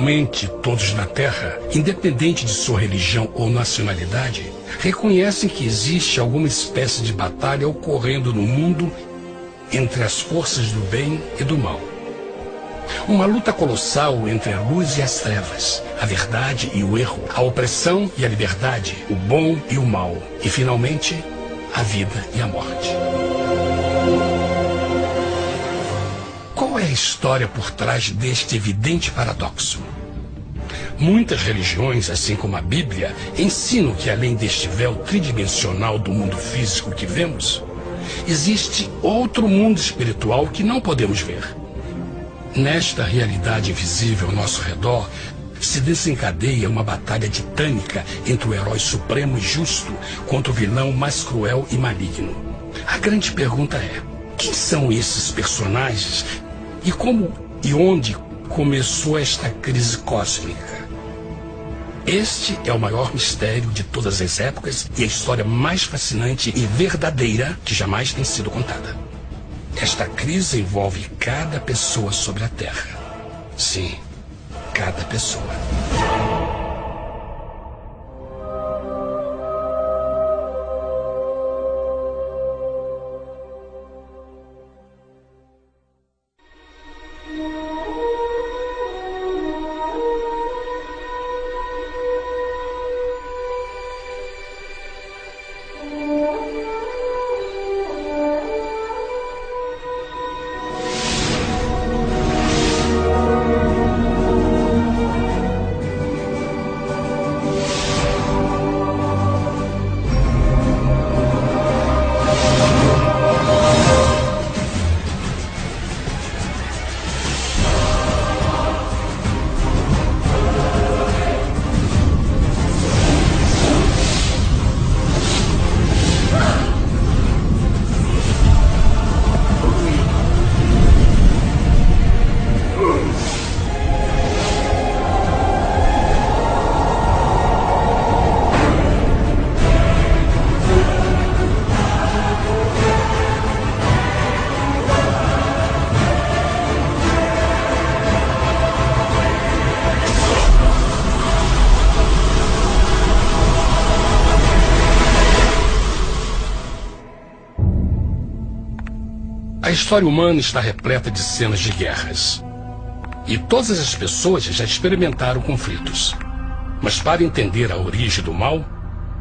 Atualmente, todos na Terra, independente de sua religião ou nacionalidade, reconhecem que existe alguma espécie de batalha ocorrendo no mundo entre as forças do bem e do mal. Uma luta colossal entre a luz e as trevas, a verdade e o erro, a opressão e a liberdade, o bom e o mal, e finalmente, a vida e a morte. Qual é a história por trás deste evidente paradoxo? Muitas religiões, assim como a Bíblia, ensinam que além deste véu tridimensional do mundo físico que vemos, existe outro mundo espiritual que não podemos ver. Nesta realidade invisível ao nosso redor, se desencadeia uma batalha titânica entre o herói supremo e justo contra o vilão mais cruel e maligno. A grande pergunta é: quem são esses personagens e como e onde começou esta crise cósmica? Este é o maior mistério de todas as épocas e a história mais fascinante e verdadeira que jamais tem sido contada. Esta crise envolve cada pessoa sobre a Terra. Sim, cada pessoa. A história humana está repleta de cenas de guerras. E todas as pessoas já experimentaram conflitos. Mas para entender a origem do mal,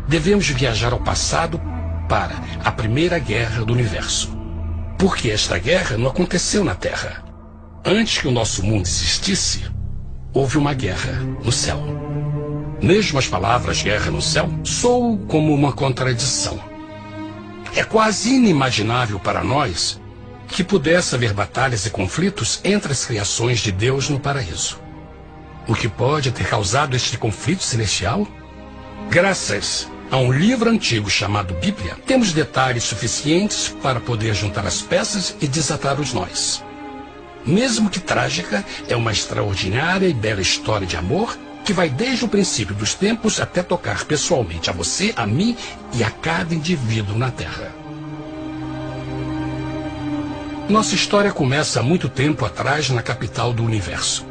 devemos viajar ao passado para a Primeira Guerra do Universo. Porque esta guerra não aconteceu na Terra. Antes que o nosso mundo existisse, houve uma guerra no céu. Mesmo as palavras guerra no céu soam como uma contradição. É quase inimaginável para nós que pudesse haver batalhas e conflitos entre as criações de Deus no paraíso. O que pode ter causado este conflito celestial? Graças a um livro antigo chamado Bíblia, temos detalhes suficientes para poder juntar as peças e desatar os nós. Mesmo que trágica, é uma extraordinária e bela história de amor que vai desde o princípio dos tempos até tocar pessoalmente a você, a mim e a cada indivíduo na Terra. Nossa história começa há muito tempo atrás na capital do universo.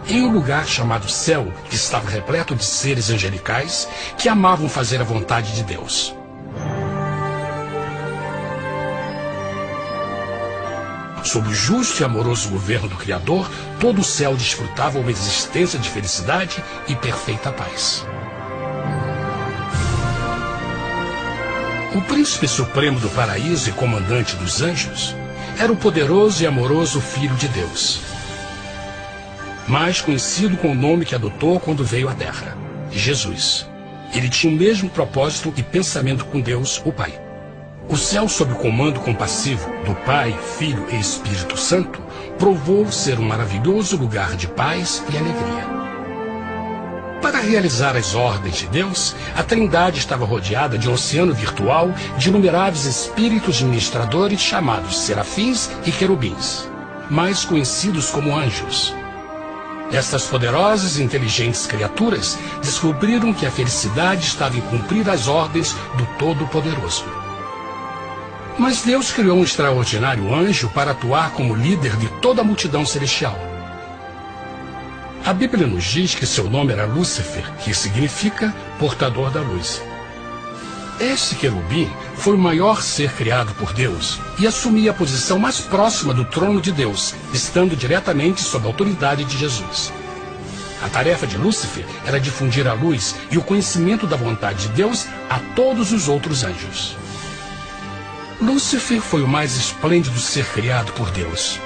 Em um lugar chamado Céu, que estava repleto de seres angelicais que amavam fazer a vontade de Deus. Sob o justo e amoroso governo do Criador, todo o céu desfrutava uma existência de felicidade e perfeita paz. O príncipe supremo do paraíso e comandante dos anjos era o poderoso e amoroso Filho de Deus, mais conhecido com o nome que adotou quando veio à Terra, Jesus. Ele tinha o mesmo propósito e pensamento com Deus, o Pai. O céu, sob o comando compassivo do Pai, Filho e Espírito Santo, provou ser um maravilhoso lugar de paz e alegria. Para realizar as ordens de Deus, a Trindade estava rodeada de um oceano virtual de inumeráveis espíritos ministradores chamados serafins e querubins, mais conhecidos como anjos. Estas poderosas e inteligentes criaturas descobriram que a felicidade estava em cumprir as ordens do Todo-Poderoso. Mas Deus criou um extraordinário anjo para atuar como líder de toda a multidão celestial. A Bíblia nos diz que seu nome era Lúcifer, que significa portador da luz. Este querubim foi o maior ser criado por Deus e assumia a posição mais próxima do trono de Deus, estando diretamente sob a autoridade de Jesus. A tarefa de Lúcifer era difundir a luz e o conhecimento da vontade de Deus a todos os outros anjos. Lúcifer foi o mais esplêndido ser criado por Deus.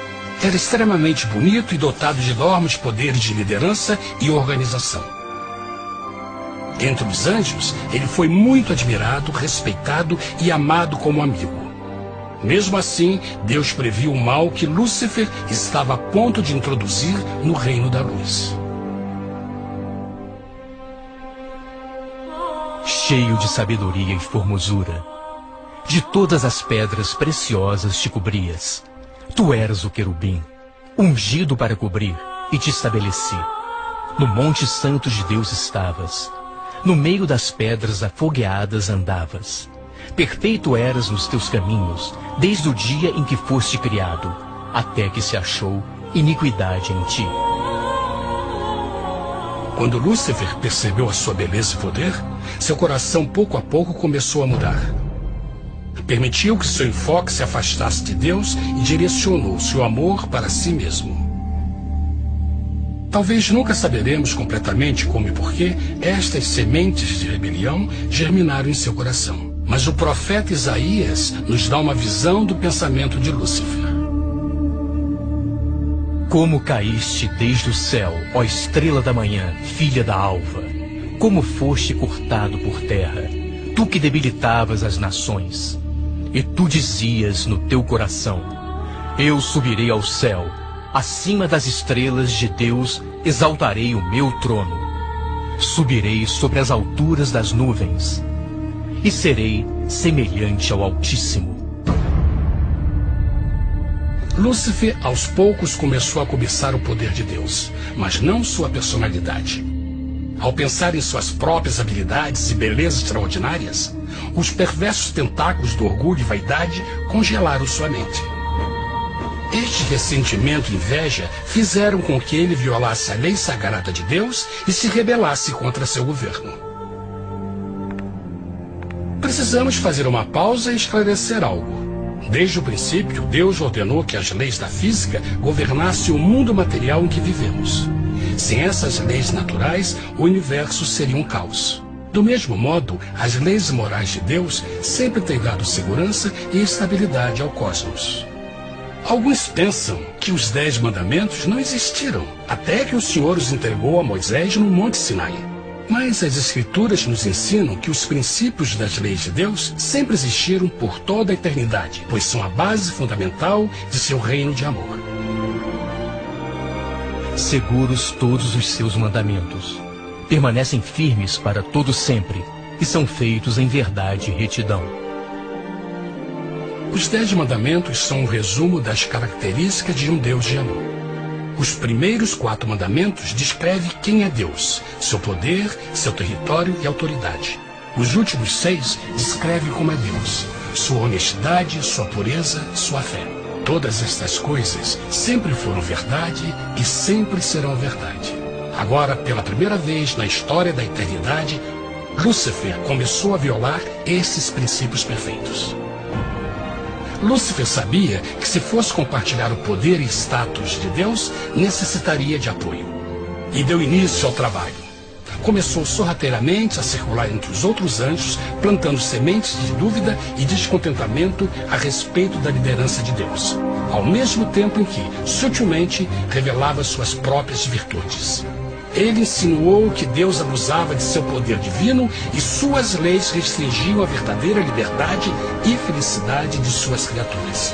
Era extremamente bonito e dotado de enormes poderes de liderança e organização. Entre os anjos, ele foi muito admirado, respeitado e amado como amigo. Mesmo assim, Deus previu o mal que Lúcifer estava a ponto de introduzir no reino da luz. Cheio de sabedoria e formosura, de todas as pedras preciosas te cobrias. Tu eras o querubim, ungido para cobrir, e te estabeleci. No monte santo de Deus estavas. No meio das pedras afogueadas andavas. Perfeito eras nos teus caminhos, desde o dia em que foste criado, até que se achou iniquidade em ti. Quando Lúcifer percebeu a sua beleza e poder, seu coração pouco a pouco começou a mudar. Permitiu que seu enfoque se afastasse de Deus e direcionou seu amor para si mesmo. Talvez nunca saberemos completamente como e porquê estas sementes de rebelião germinaram em seu coração. Mas o profeta Isaías nos dá uma visão do pensamento de Lúcifer. Como caíste desde o céu, ó estrela da manhã, filha da alva, como foste cortado por terra, tu que debilitavas as nações. E tu dizias no teu coração: eu subirei ao céu, acima das estrelas de Deus exaltarei o meu trono. Subirei sobre as alturas das nuvens, e serei semelhante ao Altíssimo. Lúcifer, aos poucos, começou a cobiçar o poder de Deus, mas não sua personalidade. Ao pensar em suas próprias habilidades e belezas extraordinárias, os perversos tentáculos do orgulho e vaidade congelaram sua mente. Este ressentimento e inveja fizeram com que ele violasse a lei sagrada de Deus e se rebelasse contra seu governo. Precisamos fazer uma pausa e esclarecer algo. Desde o princípio, Deus ordenou que as leis da física governassem o mundo material em que vivemos. Sem essas leis naturais, o universo seria um caos. Do mesmo modo, as leis morais de Deus sempre têm dado segurança e estabilidade ao cosmos. Alguns pensam que os 10 mandamentos não existiram, até que o Senhor os entregou a Moisés no Monte Sinai. Mas as Escrituras nos ensinam que os princípios das leis de Deus sempre existiram por toda a eternidade, pois são a base fundamental de seu reino de amor. Seguros todos os seus mandamentos, permanecem firmes para todo sempre, e são feitos em verdade e retidão. Os 10 mandamentos são um resumo das características de um Deus de amor. Os primeiros 4 mandamentos descrevem quem é Deus, seu poder, seu território e autoridade. Os últimos 6 descrevem como é Deus, sua honestidade, sua pureza, sua fé. Todas estas coisas sempre foram verdade e sempre serão verdade. Agora, pela primeira vez na história da eternidade, Lúcifer começou a violar esses princípios perfeitos. Lúcifer sabia que se fosse compartilhar o poder e status de Deus, necessitaria de apoio. E deu início ao trabalho. Começou sorrateiramente a circular entre os outros anjos, plantando sementes de dúvida e descontentamento a respeito da liderança de Deus, ao mesmo tempo em que, sutilmente, revelava suas próprias virtudes. Ele insinuou que Deus abusava de seu poder divino e suas leis restringiam a verdadeira liberdade e felicidade de suas criaturas.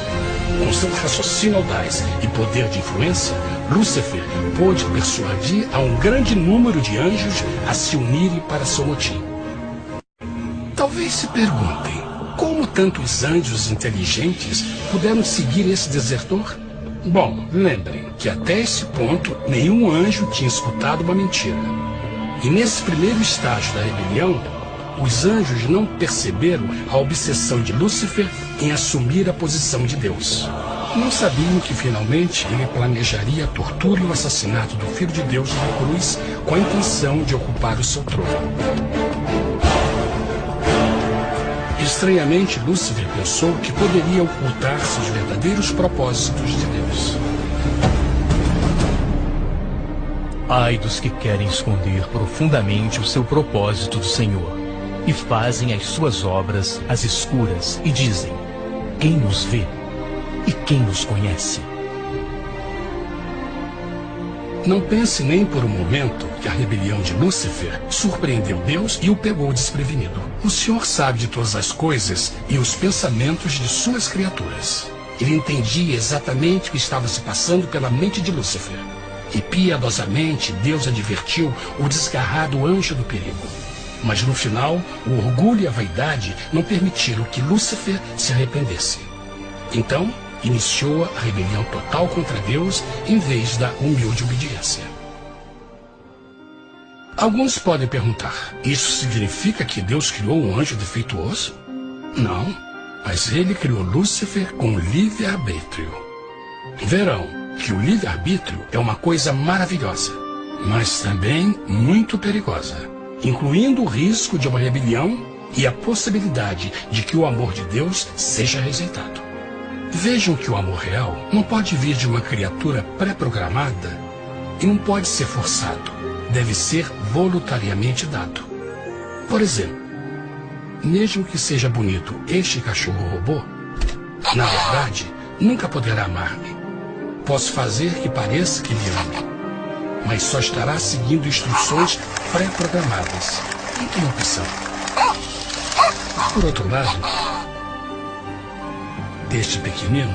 Com seu raciocínio audaz e poder de influência, Lúcifer pôde persuadir a um grande número de anjos a se unirem para seu motim. Talvez se perguntem, como tantos anjos inteligentes puderam seguir esse desertor? Bom, lembrem que até esse ponto nenhum anjo tinha escutado uma mentira. E nesse primeiro estágio da rebelião, os anjos não perceberam a obsessão de Lúcifer em assumir a posição de Deus. Não sabiam que finalmente ele planejaria a tortura e o assassinato do Filho de Deus na cruz com a intenção de ocupar o seu trono. Estranhamente, Lúcifer pensou que poderia ocultar seus verdadeiros propósitos de Deus. Ai dos que querem esconder profundamente o seu propósito do Senhor e fazem as suas obras às escuras e dizem: quem nos vê e quem nos conhece? Não pense nem por um momento que a rebelião de Lúcifer surpreendeu Deus e o pegou desprevenido. O Senhor sabe de todas as coisas e os pensamentos de suas criaturas. Ele entendia exatamente o que estava se passando pela mente de Lúcifer. E piedosamente Deus advertiu o desgarrado anjo do perigo. Mas no final, o orgulho e a vaidade não permitiram que Lúcifer se arrependesse. Então, iniciou a rebelião total contra Deus em vez da humilde obediência. Alguns podem perguntar: isso significa que Deus criou um anjo defeituoso? Não, mas ele criou Lúcifer com livre-arbítrio. Verão que o livre-arbítrio é uma coisa maravilhosa, mas também muito perigosa, incluindo o risco de uma rebelião e a possibilidade de que o amor de Deus seja rejeitado. Vejam que o amor real não pode vir de uma criatura pré-programada e não pode ser forçado, deve ser voluntariamente dado. Por exemplo, mesmo que seja bonito este cachorro robô, na verdade, nunca poderá amar-me. Posso fazer que pareça que me ama, mas só estará seguindo instruções pré-programadas. Não tem opção. Por outro lado, este pequenino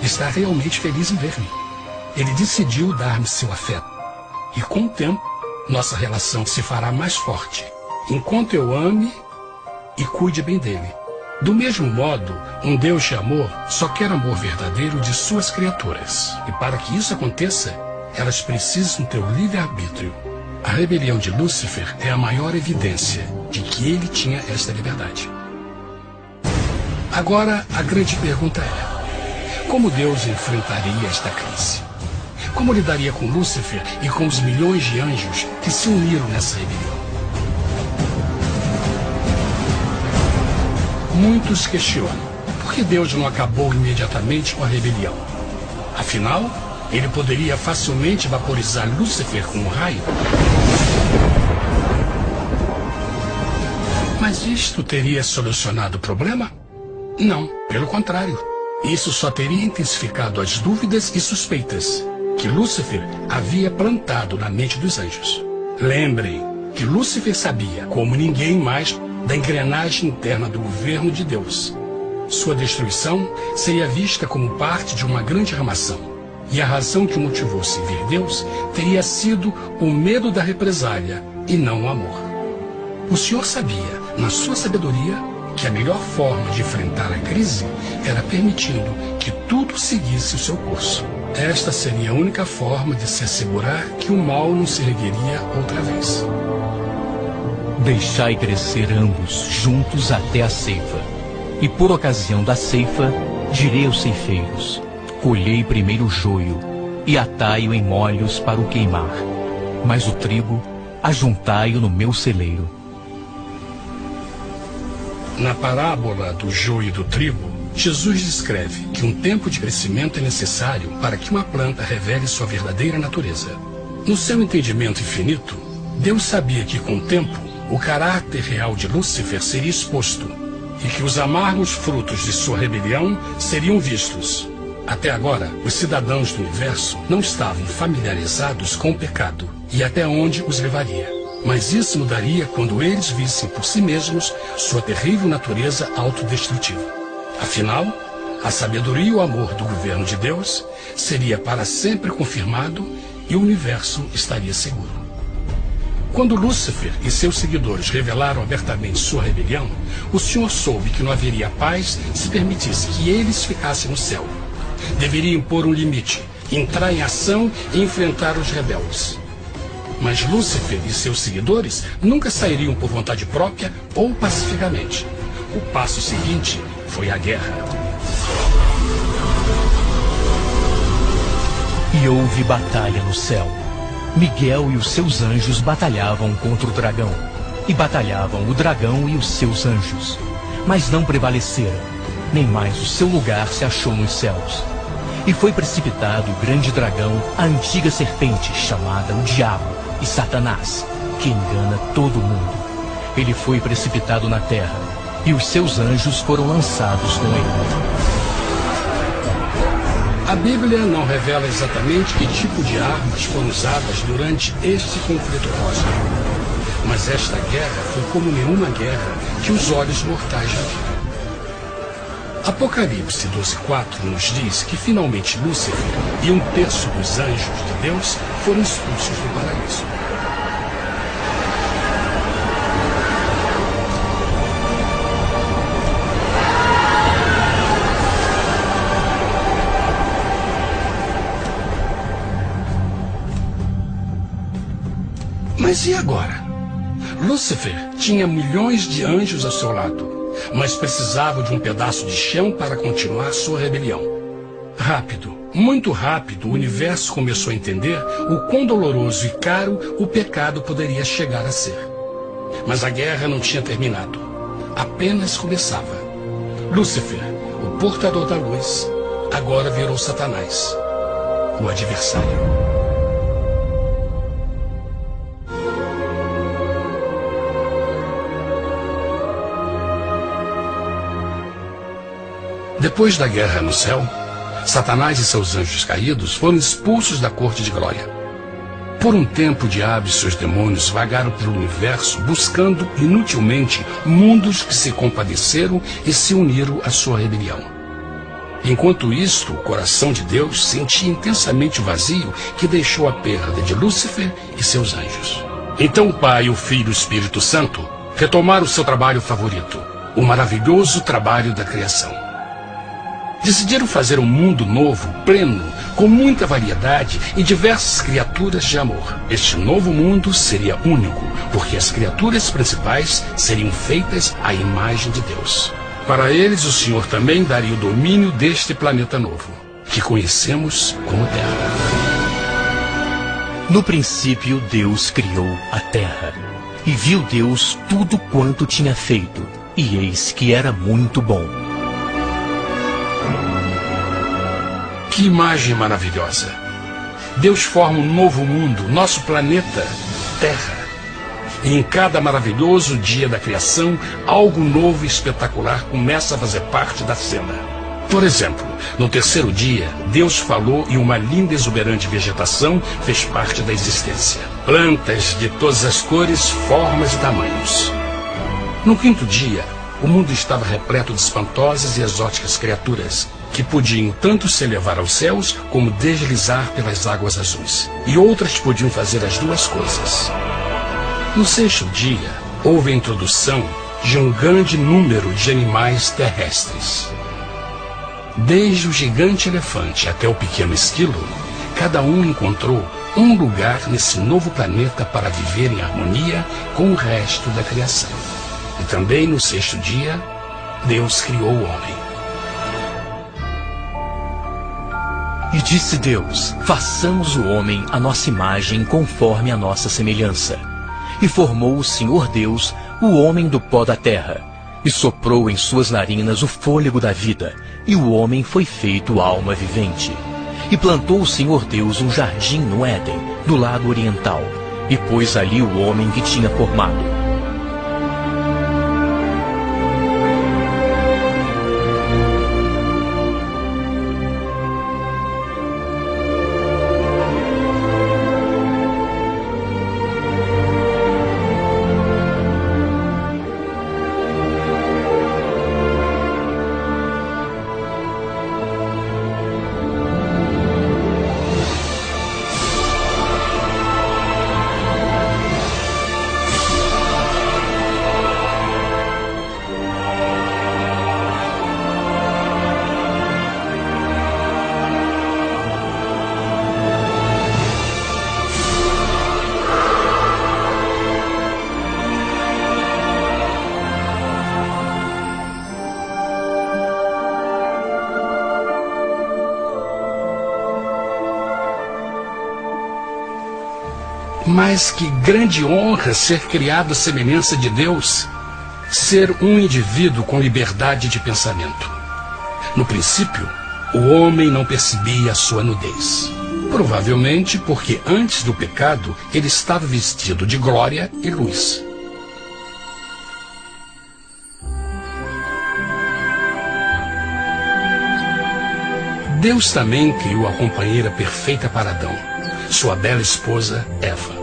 está realmente feliz em ver-me. Ele decidiu dar-me seu afeto. E com o tempo, nossa relação se fará mais forte, enquanto eu ame e cuide bem dele. Do mesmo modo, um Deus de amor só quer amor verdadeiro de suas criaturas. E para que isso aconteça, elas precisam ter o livre-arbítrio. A rebelião de Lúcifer é a maior evidência de que ele tinha esta liberdade. Agora, a grande pergunta é: como Deus enfrentaria esta crise? Como lidaria com Lúcifer e com os milhões de anjos que se uniram nessa rebelião? Muitos questionam por que Deus não acabou imediatamente com a rebelião. Afinal, ele poderia facilmente vaporizar Lúcifer com um raio. Mas isto teria solucionado o problema? Não, pelo contrário. Isso só teria intensificado as dúvidas e suspeitas que Lúcifer havia plantado na mente dos anjos. Lembrem que Lúcifer sabia, como ninguém mais, da engrenagem interna do governo de Deus. Sua destruição seria vista como parte de uma grande armação. E a razão que o motivou a servir Deus teria sido o medo da represália e não o amor. O Senhor sabia, na sua sabedoria, que a melhor forma de enfrentar a crise era permitindo que tudo seguisse o seu curso. Esta seria a única forma de se assegurar que o mal não se ergueria outra vez. Deixai crescer ambos juntos até a ceifa. E por ocasião da ceifa, direi aos ceifeiros: colhei primeiro o joio e atai-o em molhos para o queimar, mas o trigo ajuntai-o no meu celeiro. Na parábola do joio e do trigo, Jesus descreve que um tempo de crescimento é necessário para que uma planta revele sua verdadeira natureza. No seu entendimento infinito, Deus sabia que com o tempo, o caráter real de Lúcifer seria exposto e que os amargos frutos de sua rebelião seriam vistos. Até agora, os cidadãos do universo não estavam familiarizados com o pecado e até onde os levaria. Mas isso mudaria quando eles vissem por si mesmos sua terrível natureza autodestrutiva. Afinal, a sabedoria e o amor do governo de Deus seria para sempre confirmado e o universo estaria seguro. Quando Lúcifer e seus seguidores revelaram abertamente sua rebelião, o Senhor soube que não haveria paz se permitisse que eles ficassem no céu. Deveria impor um limite, entrar em ação e enfrentar os rebeldes. Mas Lúcifer e seus seguidores nunca sairiam por vontade própria ou pacificamente. O passo seguinte foi a guerra. E houve batalha no céu. Miguel e os seus anjos batalhavam contra o dragão. E batalhavam o dragão e os seus anjos. Mas não prevaleceram, nem mais o seu lugar se achou nos céus. E foi precipitado o grande dragão, a antiga serpente, chamada o Diabo e Satanás, que engana todo mundo. Ele foi precipitado na terra, e os seus anjos foram lançados com ele. A Bíblia não revela exatamente que tipo de armas foram usadas durante este conflito cósmico. Mas esta guerra foi como nenhuma guerra que os olhos mortais já viram. Apocalipse 12:4 nos diz que finalmente Lúcifer e 1/3 dos anjos de Deus foram expulsos do paraíso. Mas e agora? Lúcifer tinha milhões de anjos ao seu lado, mas precisava de um pedaço de chão para continuar sua rebelião. Rápido, muito rápido, o universo começou a entender o quão doloroso e caro o pecado poderia chegar a ser. Mas a guerra não tinha terminado. Apenas começava. Lúcifer, o portador da luz, agora virou Satanás, o adversário. Depois da guerra no céu, Satanás e seus anjos caídos foram expulsos da corte de glória. Por um tempo, o diabo e seus demônios vagaram pelo universo buscando inutilmente mundos que se compadeceram e se uniram à sua rebelião. Enquanto isto, o coração de Deus sentia intensamente o vazio que deixou a perda de Lúcifer e seus anjos. Então o Pai, o Filho e o Espírito Santo retomaram o seu trabalho favorito, o maravilhoso trabalho da criação. Decidiram fazer um mundo novo, pleno, com muita variedade e diversas criaturas de amor. Este novo mundo seria único, porque as criaturas principais seriam feitas à imagem de Deus. Para eles, o Senhor também daria o domínio deste planeta novo, que conhecemos como Terra. No princípio, Deus criou a terra. E viu Deus tudo quanto tinha feito, e eis que era muito bom. Que imagem maravilhosa! Deus forma um novo mundo, nosso planeta, Terra. E em cada maravilhoso dia da criação, algo novo e espetacular começa a fazer parte da cena. Por exemplo, no terceiro dia, Deus falou e uma linda e exuberante vegetação fez parte da existência. Plantas de todas as cores, formas e tamanhos. No quinto dia, o mundo estava repleto de espantosas e exóticas criaturas, que podiam tanto se elevar aos céus como deslizar pelas águas azuis. E outras podiam fazer as duas coisas. No sexto dia, houve a introdução de um grande número de animais terrestres. Desde o gigante elefante até o pequeno esquilo, cada um encontrou um lugar nesse novo planeta para viver em harmonia com o resto da criação. E também no sexto dia, Deus criou o homem. E disse Deus: façamos o homem à nossa imagem, conforme a nossa semelhança. E formou o Senhor Deus o homem do pó da terra, e soprou em suas narinas o fôlego da vida, e o homem foi feito alma vivente. E plantou o Senhor Deus um jardim no Éden, do lado oriental, e pôs ali o homem que tinha formado. Mas que grande honra ser criado à semelhança de Deus, ser um indivíduo com liberdade de pensamento. No princípio, o homem não percebia a sua nudez. Provavelmente porque antes do pecado ele estava vestido de glória e luz. Deus também criou a companheira perfeita para Adão, sua bela esposa Eva.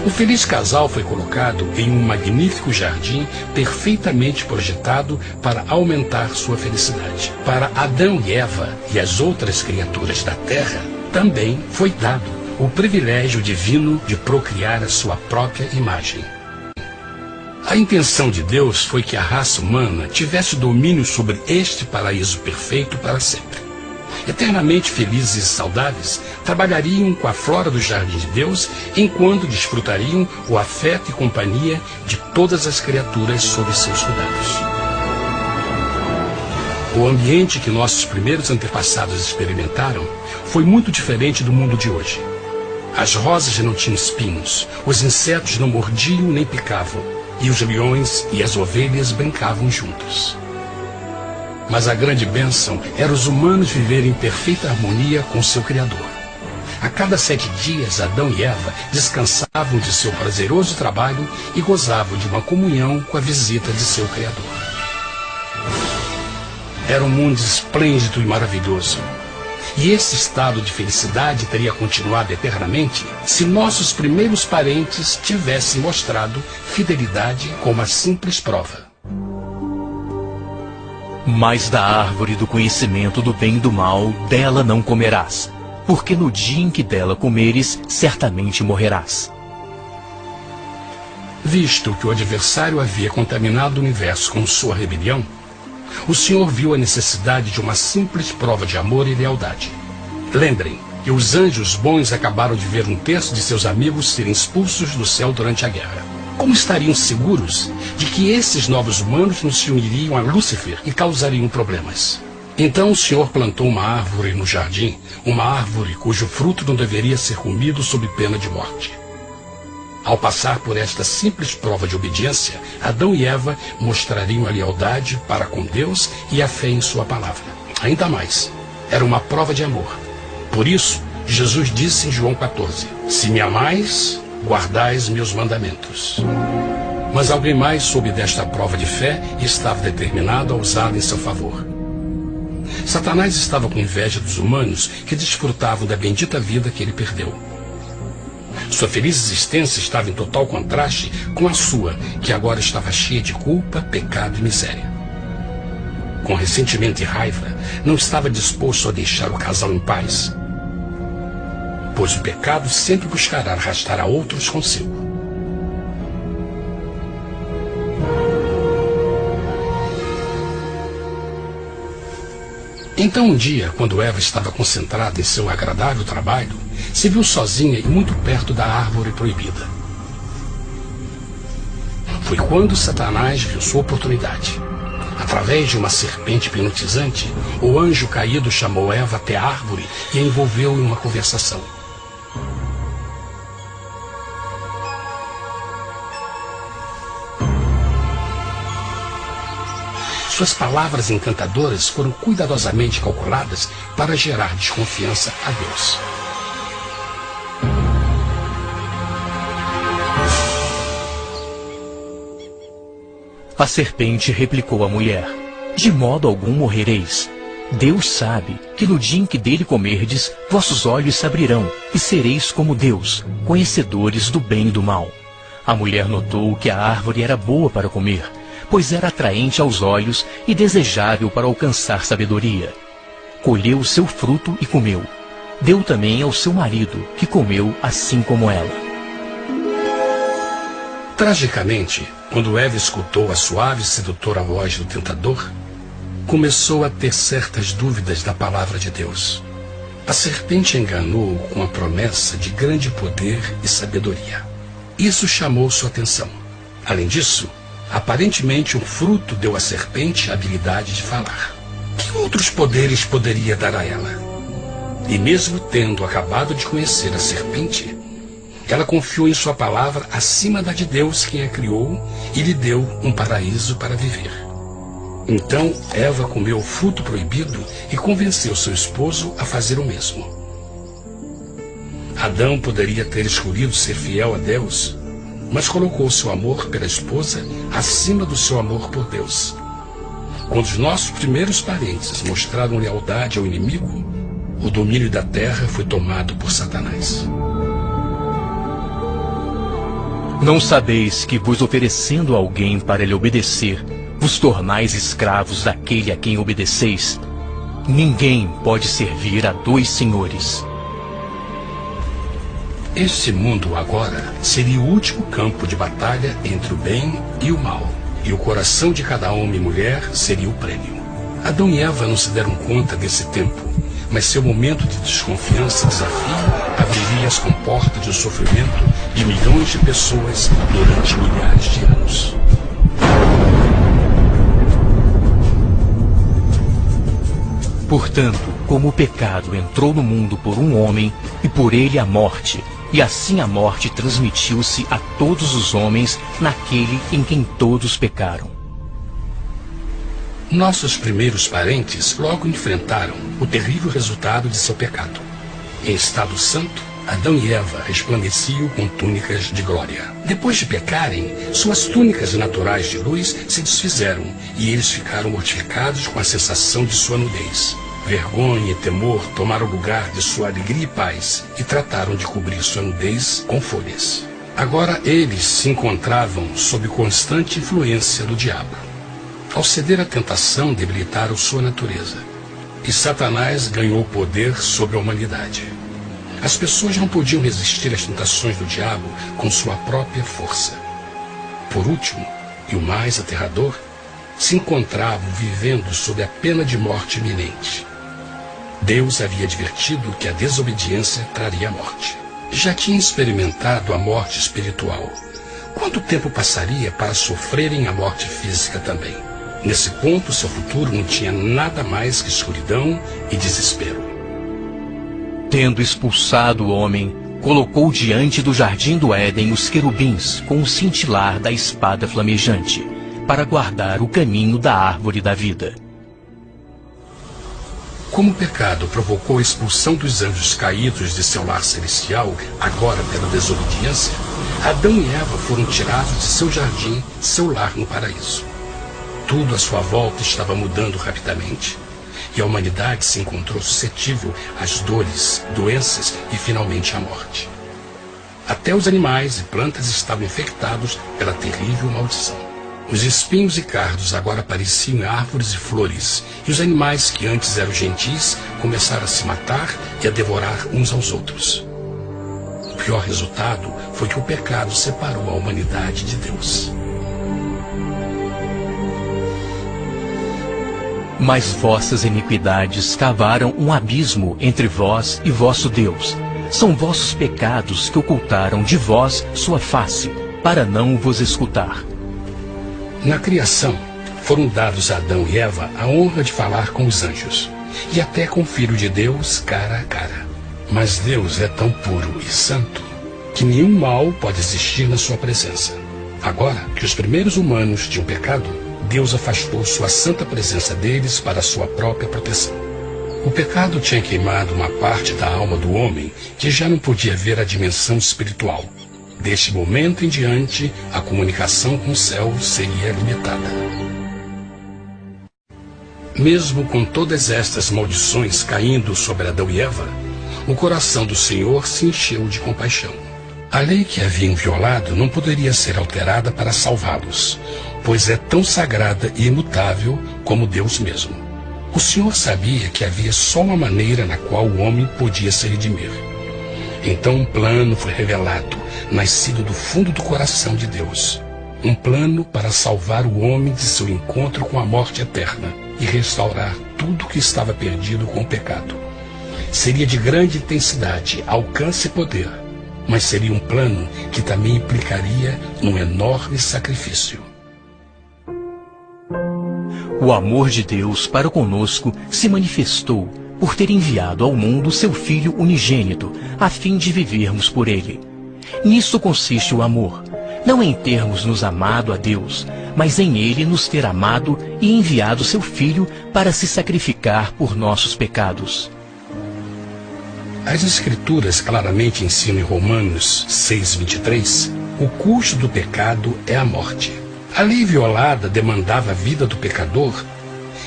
O feliz casal foi colocado em um magnífico jardim perfeitamente projetado para aumentar sua felicidade. Para Adão e Eva e as outras criaturas da terra, também foi dado o privilégio divino de procriar a sua própria imagem. A intenção de Deus foi que a raça humana tivesse domínio sobre este paraíso perfeito para sempre. Eternamente felizes e saudáveis, trabalhariam com a flora do jardim de Deus, enquanto desfrutariam o afeto e companhia de todas as criaturas sob seus cuidados. O ambiente que nossos primeiros antepassados experimentaram foi muito diferente do mundo de hoje. As rosas não tinham espinhos, os insetos não mordiam nem picavam, e os leões e as ovelhas brincavam juntos. Mas a grande bênção era os humanos viverem em perfeita harmonia com seu Criador. A cada 7 dias, Adão e Eva descansavam de seu prazeroso trabalho e gozavam de uma comunhão com a visita de seu Criador. Era um mundo esplêndido e maravilhoso. E esse estado de felicidade teria continuado eternamente se nossos primeiros parentes tivessem mostrado fidelidade com uma simples prova. Mas da árvore do conhecimento do bem e do mal, dela não comerás, porque no dia em que dela comeres, certamente morrerás. Visto que o adversário havia contaminado o universo com sua rebelião, o Senhor viu a necessidade de uma simples prova de amor e lealdade. Lembrem que os anjos bons acabaram de ver 1/3 de seus amigos serem expulsos do céu durante a guerra. Como estariam seguros de que esses novos humanos não se uniriam a Lúcifer e causariam problemas? Então o Senhor plantou uma árvore no jardim, uma árvore cujo fruto não deveria ser comido sob pena de morte. Ao passar por esta simples prova de obediência, Adão e Eva mostrariam a lealdade para com Deus e a fé em sua palavra. Ainda mais, era uma prova de amor. Por isso, Jesus disse em João 14, se me amais, guardais meus mandamentos. Mas alguém mais soube desta prova de fé e estava determinado a usá-la em seu favor. Satanás estava com inveja dos humanos que desfrutavam da bendita vida que ele perdeu. Sua feliz existência estava em total contraste com a sua, que agora estava cheia de culpa, pecado e miséria. Com ressentimento e raiva, não estava disposto a deixar o casal em paz, pois o pecado sempre buscará arrastar a outros consigo. Então um dia, quando Eva estava concentrada em seu agradável trabalho, se viu sozinha e muito perto da árvore proibida. Foi quando Satanás viu sua oportunidade. Através de uma serpente hipnotizante, o anjo caído chamou Eva até a árvore e a envolveu em uma conversação. Suas palavras encantadoras foram cuidadosamente calculadas para gerar desconfiança a Deus. A serpente replicou à mulher, de modo algum morrereis. Deus sabe que no dia em que dele comerdes, vossos olhos se abrirão, e sereis como Deus, conhecedores do bem e do mal. A mulher notou que a árvore era boa para comer, pois era atraente aos olhos e desejável para alcançar sabedoria. Colheu o seu fruto e comeu. Deu também ao seu marido, que comeu assim como ela. Tragicamente, quando Eva escutou a suave e sedutora voz do tentador, começou a ter certas dúvidas da palavra de Deus. A serpente enganou-o com a promessa de grande poder e sabedoria. Isso chamou sua atenção. Além disso, aparentemente o fruto deu à serpente a habilidade de falar. Que outros poderes poderia dar a ela? E mesmo tendo acabado de conhecer a serpente, ela confiou em sua palavra acima da de Deus, quem a criou, e lhe deu um paraíso para viver. Então Eva comeu o fruto proibido e convenceu seu esposo a fazer o mesmo. Adão poderia ter escolhido ser fiel a Deus, mas colocou seu amor pela esposa acima do seu amor por Deus. Quando os nossos primeiros parentes mostraram lealdade ao inimigo, o domínio da terra foi tomado por Satanás. Não sabeis que, vos oferecendo a alguém para lhe obedecer, vos tornais escravos daquele a quem obedeceis? Ninguém pode servir a dois senhores. Este mundo agora seria o último campo de batalha entre o bem e o mal, e o coração de cada homem e mulher seria o prêmio. Adão e Eva não se deram conta desse tempo, mas seu momento de desconfiança e desafio abriria as comportas do sofrimento de milhões de pessoas durante milhares de anos. Portanto, como o pecado entrou no mundo por um homem, e por ele a morte, e assim a morte transmitiu-se a todos os homens naquele em quem todos pecaram. Nossos primeiros parentes logo enfrentaram o terrível resultado de seu pecado. Em estado santo, Adão e Eva resplandeciam com túnicas de glória. Depois de pecarem, suas túnicas naturais de luz se desfizeram e eles ficaram mortificados com a sensação de sua nudez. Vergonha e temor tomaram o lugar de sua alegria e paz e trataram de cobrir sua nudez com folhas. Agora eles se encontravam sob constante influência do diabo. Ao ceder à tentação, debilitaram sua natureza. E Satanás ganhou poder sobre a humanidade. As pessoas não podiam resistir às tentações do diabo com sua própria força. Por último, e o mais aterrador, se encontravam vivendo sob a pena de morte iminente. Deus havia advertido que a desobediência traria a morte. Já tinha experimentado a morte espiritual. Quanto tempo passaria para sofrerem a morte física também? Nesse ponto, seu futuro não tinha nada mais que escuridão e desespero. Tendo expulsado o homem, colocou diante do jardim do Éden os querubins com o cintilar da espada flamejante, para guardar o caminho da árvore da vida. Como o pecado provocou a expulsão dos anjos caídos de seu lar celestial, agora pela desobediência, Adão e Eva foram tirados de seu jardim, seu lar no paraíso. Tudo à sua volta estava mudando rapidamente, e a humanidade se encontrou suscetível às dores, doenças e finalmente à morte. Até os animais e plantas estavam infectados pela terrível maldição. Os espinhos e cardos agora pareciam árvores e flores, e os animais que antes eram gentis começaram a se matar e a devorar uns aos outros. O pior resultado foi que o pecado separou a humanidade de Deus. Mas vossas iniquidades cavaram um abismo entre vós e vosso Deus. São vossos pecados que ocultaram de vós sua face, para não vos escutar. Na criação, foram dados a Adão e Eva a honra de falar com os anjos, e até com o Filho de Deus cara a cara. Mas Deus é tão puro e santo que nenhum mal pode existir na sua presença. Agora que os primeiros humanos tinham pecado, Deus afastou sua santa presença deles para a sua própria proteção. O pecado tinha queimado uma parte da alma do homem que já não podia ver a dimensão espiritual. Deste momento em diante, a comunicação com o céu seria limitada. Mesmo com todas estas maldições caindo sobre Adão e Eva, o coração do Senhor se encheu de compaixão. A lei que haviam violado não poderia ser alterada para salvá-los, pois é tão sagrada e imutável como Deus mesmo. O Senhor sabia que havia só uma maneira na qual o homem podia se redimir. Então um plano foi revelado, nascido do fundo do coração de Deus. Um plano para salvar o homem de seu encontro com a morte eterna e restaurar tudo que estava perdido com o pecado. Seria de grande intensidade, alcance e poder, mas seria um plano que também implicaria num enorme sacrifício. O amor de Deus para conosco se manifestou por ter enviado ao mundo seu Filho unigênito, a fim de vivermos por ele. Nisso consiste o amor, não em termos nos amado a Deus, mas em ele nos ter amado e enviado seu Filho para se sacrificar por nossos pecados. As Escrituras claramente ensinam em Romanos 6:23, o custo do pecado é a morte. A lei violada demandava a vida do pecador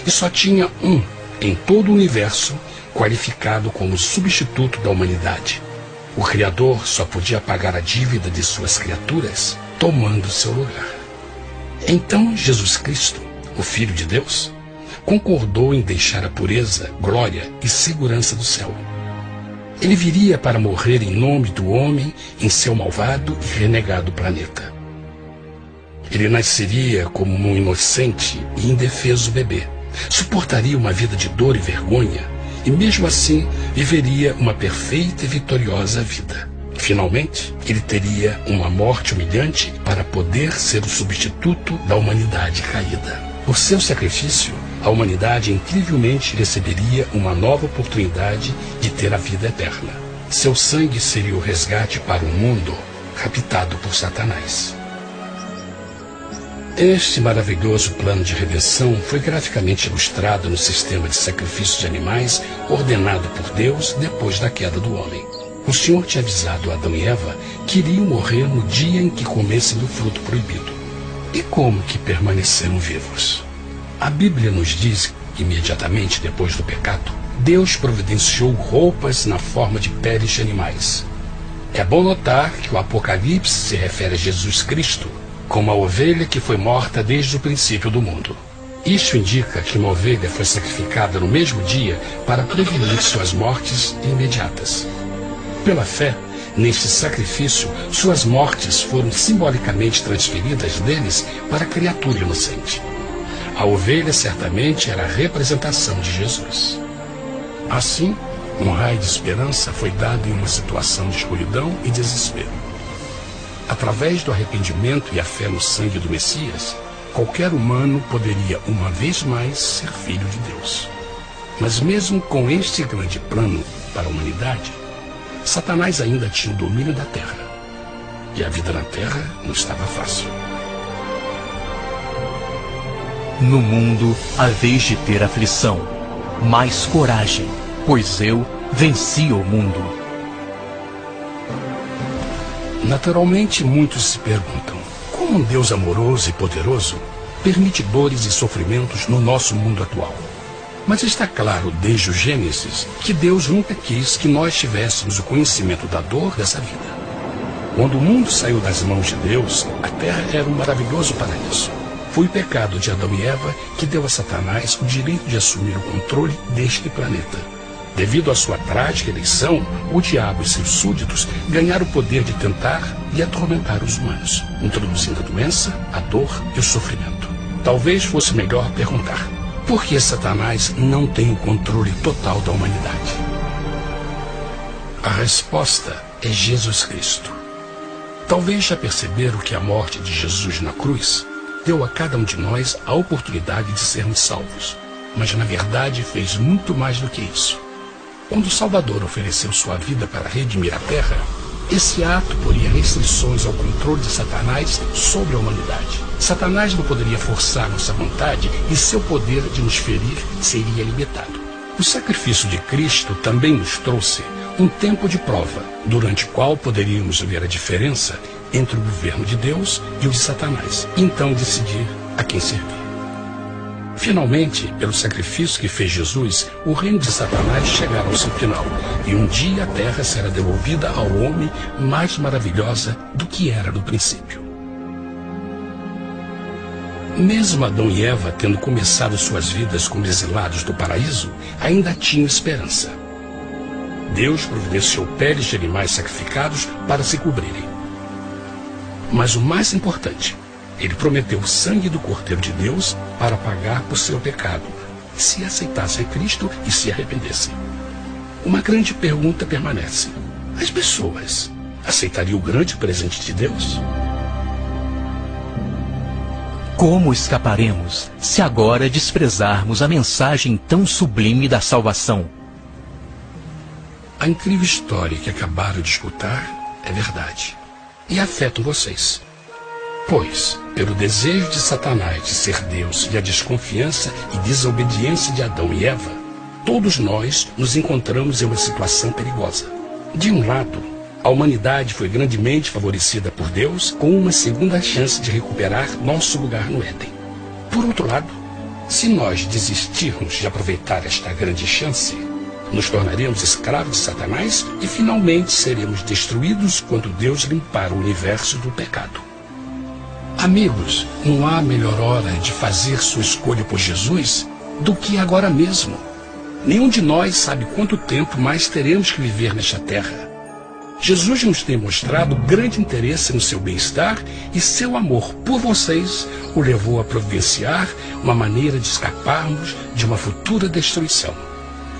e só tinha um em todo o universo qualificado como substituto da humanidade. O Criador só podia pagar a dívida de suas criaturas tomando seu lugar. Então Jesus Cristo, o Filho de Deus, concordou em deixar a pureza, glória e segurança do céu. Ele viria para morrer em nome do homem em seu malvado e renegado planeta. Ele nasceria como um inocente e indefeso bebê, suportaria uma vida de dor e vergonha e mesmo assim viveria uma perfeita e vitoriosa vida. Finalmente, ele teria uma morte humilhante para poder ser o substituto da humanidade caída. Por seu sacrifício, a humanidade incrivelmente receberia uma nova oportunidade de ter a vida eterna. Seu sangue seria o resgate para um mundo raptado por Satanás. Este maravilhoso plano de redenção foi graficamente ilustrado no sistema de sacrifício de animais ordenado por Deus depois da queda do homem. O Senhor tinha avisado Adão e Eva que iriam morrer no dia em que comessem do fruto proibido. E como que permaneceram vivos? A Bíblia nos diz que imediatamente depois do pecado, Deus providenciou roupas na forma de peles de animais. É bom notar que o Apocalipse se refere a Jesus Cristo como a ovelha que foi morta desde o princípio do mundo. Isso indica que uma ovelha foi sacrificada no mesmo dia para prevenir suas mortes imediatas. Pela fé, neste sacrifício, suas mortes foram simbolicamente transferidas deles para a criatura inocente. A ovelha certamente era a representação de Jesus. Assim, um raio de esperança foi dado em uma situação de escuridão e desespero. Através do arrependimento e a fé no sangue do Messias, qualquer humano poderia uma vez mais ser filho de Deus. Mas mesmo com este grande plano para a humanidade, Satanás ainda tinha o domínio da terra. E a vida na terra não estava fácil. No mundo haveis de ter aflição, mas coragem, pois eu venci o mundo. Naturalmente, muitos se perguntam, como um Deus amoroso e poderoso permite dores e sofrimentos no nosso mundo atual? Mas está claro desde o Gênesis que Deus nunca quis que nós tivéssemos o conhecimento da dor dessa vida. Quando o mundo saiu das mãos de Deus, a terra era um maravilhoso paraíso. Foi o pecado de Adão e Eva que deu a Satanás o direito de assumir o controle deste planeta. Devido à sua trágica eleição, o diabo e seus súditos ganharam o poder de tentar e atormentar os humanos, introduzindo a doença, a dor e o sofrimento. Talvez fosse melhor perguntar: por que Satanás não tem o controle total da humanidade? A resposta é Jesus Cristo. Talvez já perceberam que a morte de Jesus na cruz deu a cada um de nós a oportunidade de sermos salvos, mas na verdade fez muito mais do que isso. Quando o Salvador ofereceu sua vida para redimir a terra, esse ato poria restrições ao controle de Satanás sobre a humanidade. Satanás não poderia forçar nossa vontade e seu poder de nos ferir seria limitado. O sacrifício de Cristo também nos trouxe um tempo de prova, durante o qual poderíamos ver a diferença entre o governo de Deus e o de Satanás, e então decidir a quem servir. Finalmente, pelo sacrifício que fez Jesus, o reino de Satanás chegará ao seu final, e um dia a terra será devolvida ao homem mais maravilhosa do que era no princípio. Mesmo Adão e Eva tendo começado suas vidas como exilados do paraíso, ainda tinham esperança. Deus providenciou peles de animais sacrificados para se cobrirem. Mas o mais importante, ele prometeu o sangue do Cordeiro de Deus para pagar por seu pecado, se aceitassem Cristo e se arrependessem. Uma grande pergunta permanece: as pessoas aceitaria o grande presente de Deus? Como escaparemos se agora desprezarmos a mensagem tão sublime da salvação? A incrível história que acabaram de escutar é verdade e afeta vocês. Pois, pelo desejo de Satanás de ser Deus e a desconfiança e desobediência de Adão e Eva, todos nós nos encontramos em uma situação perigosa. De um lado, a humanidade foi grandemente favorecida por Deus com uma segunda chance de recuperar nosso lugar no Éden. Por outro lado, se nós desistirmos de aproveitar esta grande chance, nos tornaremos escravos de Satanás e finalmente seremos destruídos quando Deus limpar o universo do pecado. Amigos, não há melhor hora de fazer sua escolha por Jesus do que agora mesmo. Nenhum de nós sabe quanto tempo mais teremos que viver nesta terra. Jesus nos tem mostrado grande interesse no seu bem-estar e seu amor por vocês o levou a providenciar uma maneira de escaparmos de uma futura destruição.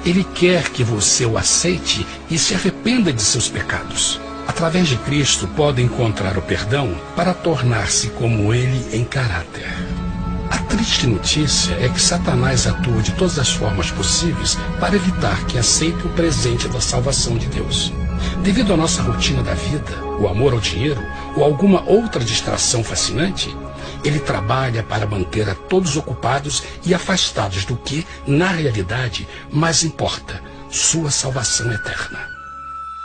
Ele quer que você o aceite e se arrependa de seus pecados. Através de Cristo, pode encontrar o perdão para tornar-se como Ele em caráter. A triste notícia é que Satanás atua de todas as formas possíveis para evitar que aceite o presente da salvação de Deus. Devido à nossa rotina da vida, o amor ao dinheiro ou alguma outra distração fascinante, ele trabalha para manter a todos ocupados e afastados do que, na realidade, mais importa, sua salvação eterna.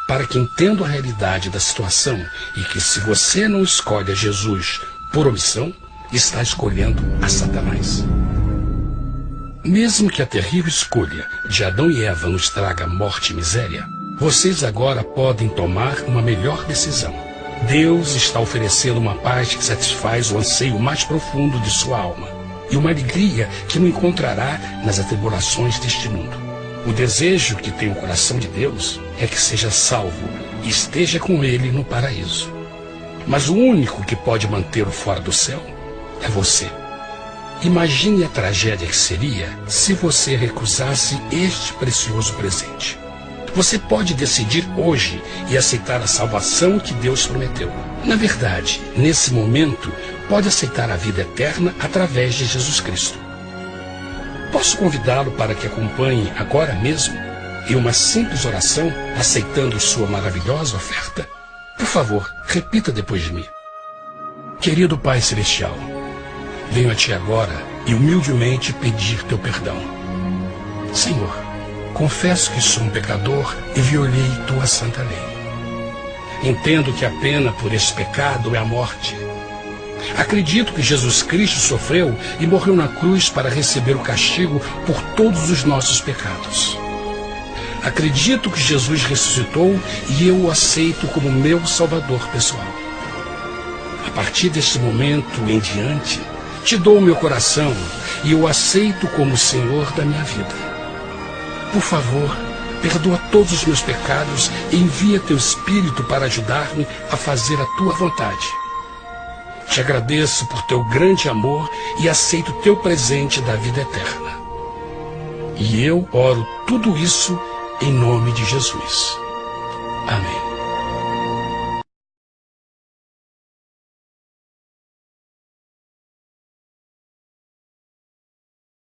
Para que entenda a realidade da situação e que se você não escolhe a Jesus por omissão, está escolhendo a Satanás. Mesmo que a terrível escolha de Adão e Eva nos traga morte e miséria, vocês agora podem tomar uma melhor decisão. Deus está oferecendo uma paz que satisfaz o anseio mais profundo de sua alma e uma alegria que não encontrará nas atribulações deste mundo. O desejo que tem o coração de Deus é que seja salvo e esteja com Ele no paraíso. Mas o único que pode mantê-lo fora do céu é você. Imagine a tragédia que seria se você recusasse este precioso presente. Você pode decidir hoje e aceitar a salvação que Deus prometeu. Na verdade, nesse momento, pode aceitar a vida eterna através de Jesus Cristo. Posso convidá-lo para que acompanhe agora mesmo em uma simples oração, aceitando sua maravilhosa oferta? Por favor, repita depois de mim. Querido Pai Celestial, venho a Ti agora e humildemente pedir Teu perdão. Senhor, confesso que sou um pecador e violei Tua santa lei. Entendo que a pena por esse pecado é a morte. Acredito que Jesus Cristo sofreu e morreu na cruz para receber o castigo por todos os nossos pecados. Acredito que Jesus ressuscitou e eu o aceito como meu Salvador pessoal. A partir deste momento em diante, Te dou o meu coração e o aceito como o Senhor da minha vida. Por favor, perdoa todos os meus pecados e envia Teu Espírito para ajudar-me a fazer a Tua vontade. Te agradeço por Teu grande amor e aceito Teu presente da vida eterna. E eu oro tudo isso em nome de Jesus. Amém.